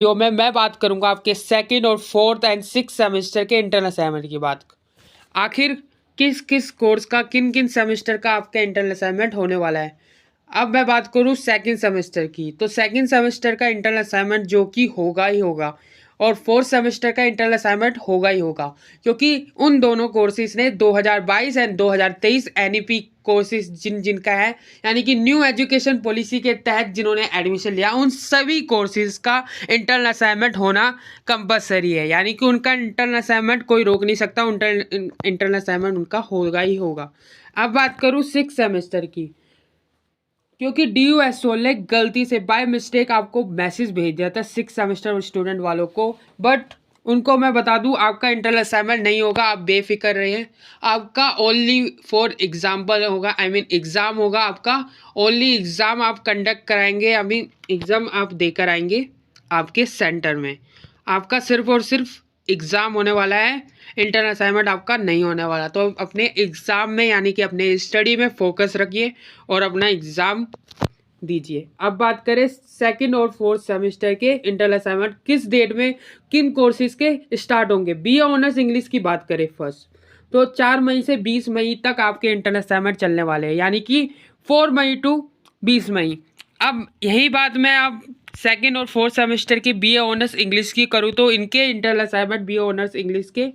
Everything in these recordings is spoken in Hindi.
जो मैं बात करूंगा आपके सेकंड और फोर्थ एंड सिक्स सेमेस्टर के इंटरनल असाइनमेंट की बात। आखिर किस किस कोर्स का किन किन सेमेस्टर का आपका इंटरनल असाइनमेंट होने वाला है। अब मैं बात करूं सेकंड सेमेस्टर की, तो सेकंड सेमेस्टर का इंटरनल असाइनमेंट जो कि होगा ही होगा, और फोर्थ सेमेस्टर का इंटरनल असाइनमेंट होगा ही होगा, क्योंकि उन दोनों कोर्सेज ने 2022 एंड 2023 एनईपी कोर्सेज जिनका है, यानी कि न्यू एजुकेशन पॉलिसी के तहत जिन्होंने एडमिशन लिया, उन सभी कोर्सेज का इंटरनल असाइनमेंट होना कंपलसरी है। यानी कि उनका इंटरनल असाइनमेंट कोई रोक नहीं सकता, इंटरनल असाइनमेंट उनका होगा ही होगा। अब बात करूँ सिक्स सेमेस्टर की, क्योंकि DUSO ने गलती से बाय मिस्टेक आपको मैसेज भेज दिया था सिक्स सेमेस्टर स्टूडेंट वालों को, बट उनको मैं बता दूं आपका इंटरनल असाइनमेंट नहीं होगा, आप बेफिक्र रहिए। आपका ओनली फॉर एग्जाम्पल होगा, आई मीन एग्ज़ाम होगा आपका, ओनली एग्ज़ाम आप कंडक्ट कराएंगे, आई मीन एग्ज़ाम आप देकर आएंगे आपके सेंटर में। आपका सिर्फ और सिर्फ एग्ज़ाम होने वाला है, इंटरनल असाइनमेंट आपका नहीं होने वाला। तो अपने एग्ज़ाम में यानी कि अपने स्टडी में फोकस रखिए और अपना एग्ज़ाम दीजिए। अब बात करें सेकंड और फोर्थ सेमेस्टर के इंटरनल असाइनमेंट किस डेट में किन कोर्सेज के स्टार्ट होंगे। BA ऑनर्स इंग्लिश की बात करें फर्स्ट, तो 4 मई से 20 मई तक आपके इंटरनल असाइनमेंट चलने वाले हैं, यानी कि 4 मई टू 20 मई। अब यही बात मैं अब सेकंड और फोर्थ सेमेस्टर की BA ऑनर्स इंग्लिश की करूँ, तो इनके internal assignment BA honours English के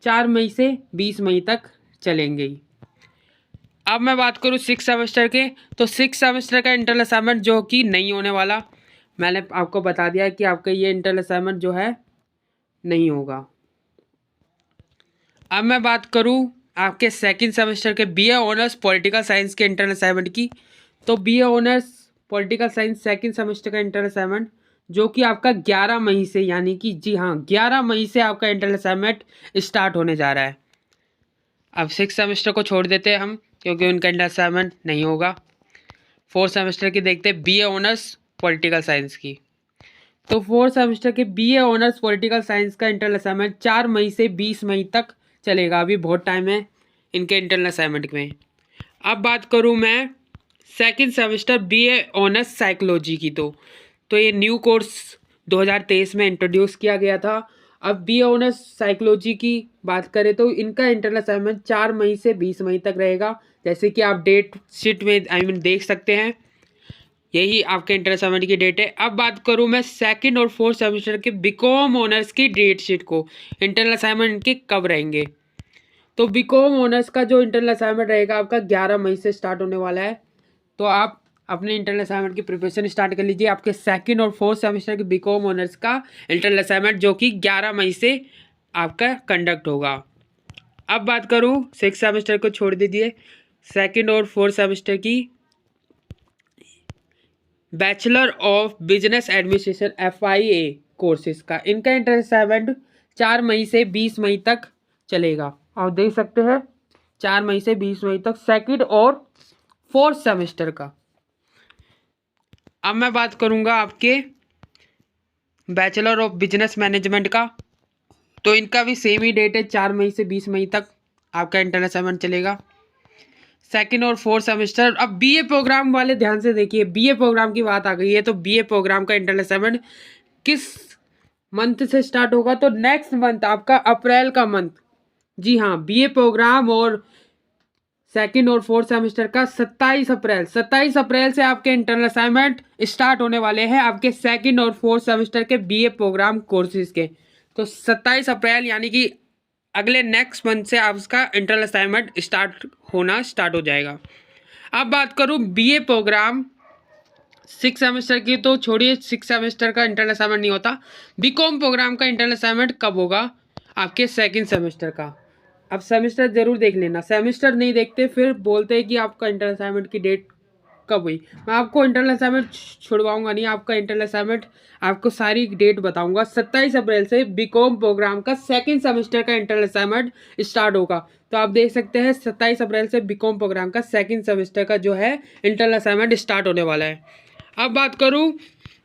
4 मई से 20 मई तक चलेंगे ही। अब मैं बात करूँ सिक्स सेमेस्टर के, तो सिक्स सेमेस्टर का इंटरनल असाइनमेंट जो कि नहीं होने वाला, मैंने आपको बता दिया कि आपका ये इंटरनल असाइनमेंट जो है नहीं होगा। अब मैं बात करूँ आपके सेकंड सेमेस्टर के BA ऑनर्स पॉलिटिकल साइंस के इंटरनल असाइनमेंट की, तो BA honours political science second semester का इंटरनल असाइनमेंट जो कि आपका 11 मई से, यानी कि जी हाँ 11 मई से आपका इंटरनल असाइनमेंट स्टार्ट होने जा रहा है। अब सिक्स सेमेस्टर को छोड़ देते हैं हम, क्योंकि उनका इंटरनल असाइनमेंट नहीं होगा। फोर्थ सेमेस्टर की देखते हैं BA ऑनर्स पॉलिटिकल साइंस की, तो फोर्थ सेमेस्टर के BA ऑनर्स पॉलिटिकल साइंस का इंटरनल असाइनमेंट 4 मई से 20 मई तक चलेगा। अभी बहुत टाइम है इनके इंटरनल असाइनमेंट में। अब बात करूँ मैं second semester BA honours psychology की, तो ये न्यू कोर्स 2023 में इंट्रोड्यूस किया गया था। अब BA ऑनर्स साइकोलॉजी की बात करें तो इनका इंटरनल असाइनमेंट 4 मई से 20 मई तक रहेगा, जैसे कि आप डेट शीट में आई मीन देख सकते हैं, यही आपके इंटरनल असाइनमेंट की डेट है। अब बात करूं मैं सेकंड और फोर्थ सेमेस्टर के BCom ऑनर्स की डेट शीट को, इंटरनल असाइनमेंट इनके कब रहेंगे। तो BCom ऑनर्स का जो इंटरनल असाइनमेंट रहेगा आपका 11 मई से स्टार्ट होने वाला है, तो आप अपने इंटरनल असाइनमेंट की प्रिपरेशन स्टार्ट कर लीजिए। आपके सेकंड और फोर्थ सेमेस्टर के BCom ऑनर्स का इंटरनल असाइनमेंट जो कि 11 मई से आपका कंडक्ट होगा। अब बात करूँ सिक्स सेमेस्टर को छोड़ दीजिए, सेकंड और फोर्थ सेमेस्टर की bachelor of business administration FIA courses का, इनका इंटरनल असाइनमेंट 4 मई से 20 मई तक चलेगा। आप देख सकते हैं 4 मई से 20 मई तक सेकंड और फोर्थ सेमेस्टर का। अब मैं बात करूंगा आपके बैचलर ऑफ बिजनेस मैनेजमेंट का, तो इनका भी सेम ही डेट है, 4 मई से 20 मई तक आपका इंटरनल असाइनमेंट चलेगा सेकंड और फोर्थ सेमेस्टर। अब BA प्रोग्राम वाले ध्यान से देखिए, BA प्रोग्राम की बात आ गई है, तो BA प्रोग्राम का इंटरनल असाइनमेंट किस मंथ से स्टार्ट होगा, तो नेक्स्ट मंथ आपका अप्रैल का मंथ। जी हाँ, BA प्रोग्राम और सेकंड और फोर्थ सेमेस्टर का 27 अप्रैल से आपके इंटरनल असाइनमेंट स्टार्ट होने वाले हैं आपके सेकंड और फोर्थ सेमेस्टर के BA प्रोग्राम कोर्सेज के। तो 27 अप्रैल यानी कि अगले नेक्स्ट मंथ से आपका इंटरनल असाइनमेंट स्टार्ट हो जाएगा। अब बात करूं BA प्रोग्राम सिक्स सेमेस्टर की, तो छोड़िए सिक्स सेमेस्टर का इंटरनल असाइनमेंट नहीं होता। BCom प्रोग्राम का इंटरनल असाइनमेंट कब होगा, आपके सेकंड सेमेस्टर का। अब सेमेस्टर जरूर देख लेना, सेमेस्टर नहीं देखते फिर बोलते हैं कि आपका इंटरनल असाइनमेंट की डेट कब हुई। मैं आपको इंटरनल असाइनमेंट छुड़वाऊंगा नहीं, आपका इंटरनल असाइनमेंट आपको सारी डेट बताऊंगा। 27 अप्रैल से BCom प्रोग्राम का सेकंड सेमेस्टर का इंटरनल असाइनमेंट स्टार्ट होगा। तो आप देख सकते हैं 27 अप्रैल से BCom प्रोग्राम का सेकंड सेमेस्टर का जो है इंटरनल असाइनमेंट स्टार्ट होने वाला है। अब बात करूँ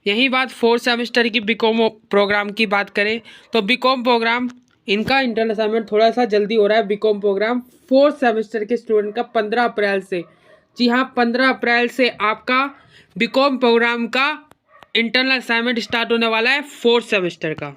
यही बात फोर्थ सेमेस्टर की BCom प्रोग्राम की बात करें, तो BCom प्रोग्राम इनका इंटरनल असाइनमेंट थोड़ा सा जल्दी हो रहा है। BCom प्रोग्राम फोर्थ सेमेस्टर के स्टूडेंट का 15 अप्रैल से, जी हाँ 15 अप्रैल से आपका BCom प्रोग्राम का इंटरनल असाइनमेंट स्टार्ट होने वाला है 4th सेमेस्टर का।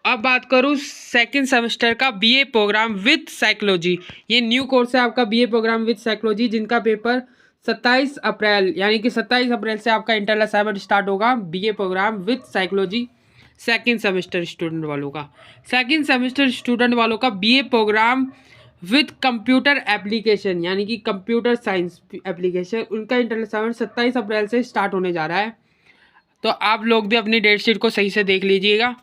अब बात करूँ 2nd सेमेस्टर का बीए प्रोग्राम विद साइकोलॉजी। ये न्यू कोर्स है आपका बीए प्रोग्राम विद साइकोलॉजी, जिनका पेपर 27 अप्रैल यानी कि 27 अप्रैल से आपका इंटरनल असाइनमेंट स्टार्ट होगा BA programme with psychology 2nd semester student वालों का। 2nd सेमेस्टर स्टूडेंट वालों का BA programme with computer application यानी कि कंप्यूटर साइंस एप्लीकेशन, उनका इंटरनल असाइनमेंट 27 अप्रैल से स्टार्ट होने जा रहा है। तो आप लोग भी अपनी डेट शीट को सही से देख लीजिएगा।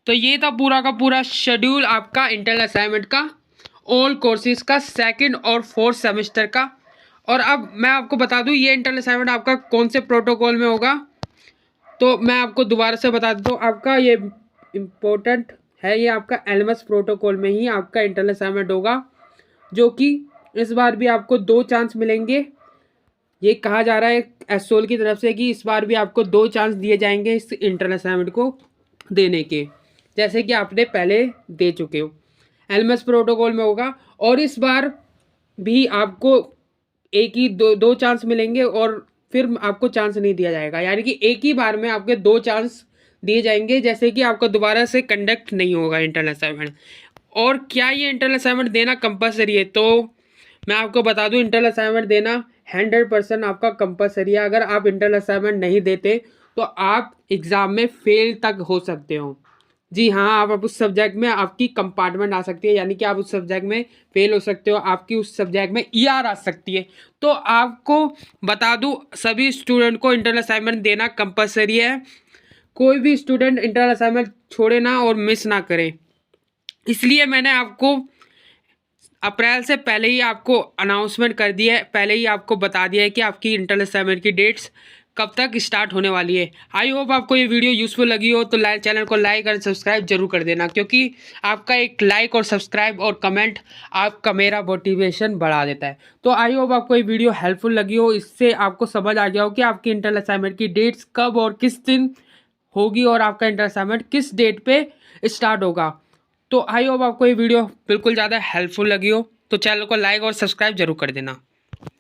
तो ये था पूरा का पूरा शेड्यूल आपका इंटरनल असाइनमेंट का, ऑल कोर्सेज का 2nd और 4th सेमेस्टर का। और अब मैं आपको बता दूं ये इंटरनल असाइनमेंट आपका कौन से प्रोटोकॉल में होगा, तो मैं आपको दोबारा से बता देता हूँ। आपका ये इम्पोर्टेंट है, ये आपका एलएमएस प्रोटोकॉल में ही आपका इंटरनल असाइनमेंट होगा, जो कि इस बार भी आपको 2 चांस मिलेंगे। ये कहा जा रहा है एसओल की तरफ से कि इस बार भी आपको 2 चांस दिए जाएंगे इस इंटरनल असाइनमेंट को देने के, जैसे कि आपने पहले दे चुके हो। एलएमएस प्रोटोकॉल में होगा और इस बार भी आपको एक ही दो चांस मिलेंगे और फिर आपको चांस नहीं दिया जाएगा, यानी कि एक ही बार में आपके 2 चांस दिए जाएंगे, जैसे कि आपको दोबारा से कंडक्ट नहीं होगा इंटरनल असाइनमेंट। और क्या ये इंटरनल असाइनमेंट देना कंपलसरी है, तो मैं आपको बता दूं इंटरनल असाइनमेंट देना 100% आपका कंपलसरी है। अगर आप इंटरनल असाइनमेंट नहीं देते तो आप एग्ज़ाम में फेल तक हो सकते हो। जी हाँ, आप उस सब्जेक्ट में आपकी कंपार्टमेंट आ सकती है, यानी कि आप उस सब्जेक्ट में फेल हो सकते हो, आपकी उस सब्जेक्ट में ईआर आ सकती है। तो आपको बता दूं सभी स्टूडेंट को इंटरनल असाइनमेंट देना कंपलसरी है। कोई भी स्टूडेंट इंटरनल असाइनमेंट छोड़े ना और मिस ना करे, इसलिए मैंने आपको अप्रैल से पहले ही आपको अनाउंसमेंट कर दिया है, पहले ही आपको बता दिया है कि आपकी इंटरनल असाइनमेंट की डेट्स कब तक स्टार्ट होने वाली है। आई होप आपको ये वीडियो यूज़फुल लगी हो, तो चैनल को लाइक और सब्सक्राइब जरूर कर देना, क्योंकि आपका एक लाइक और सब्सक्राइब और कमेंट आपका मेरा मोटिवेशन बढ़ा देता है। तो आई होप आपको ये वीडियो हेल्पफुल लगी हो, इससे आपको समझ आ गया हो कि आपकी इंटरनल असाइनमेंट की डेट्स कब और किस दिन होगी और आपका इंटरनल असाइनमेंट किस डेट पे स्टार्ट होगा। तो आई होप आपको ये वीडियो बिल्कुल ज़्यादा हेल्पफुल लगी हो, तो चैनल को लाइक और सब्सक्राइब जरूर कर देना।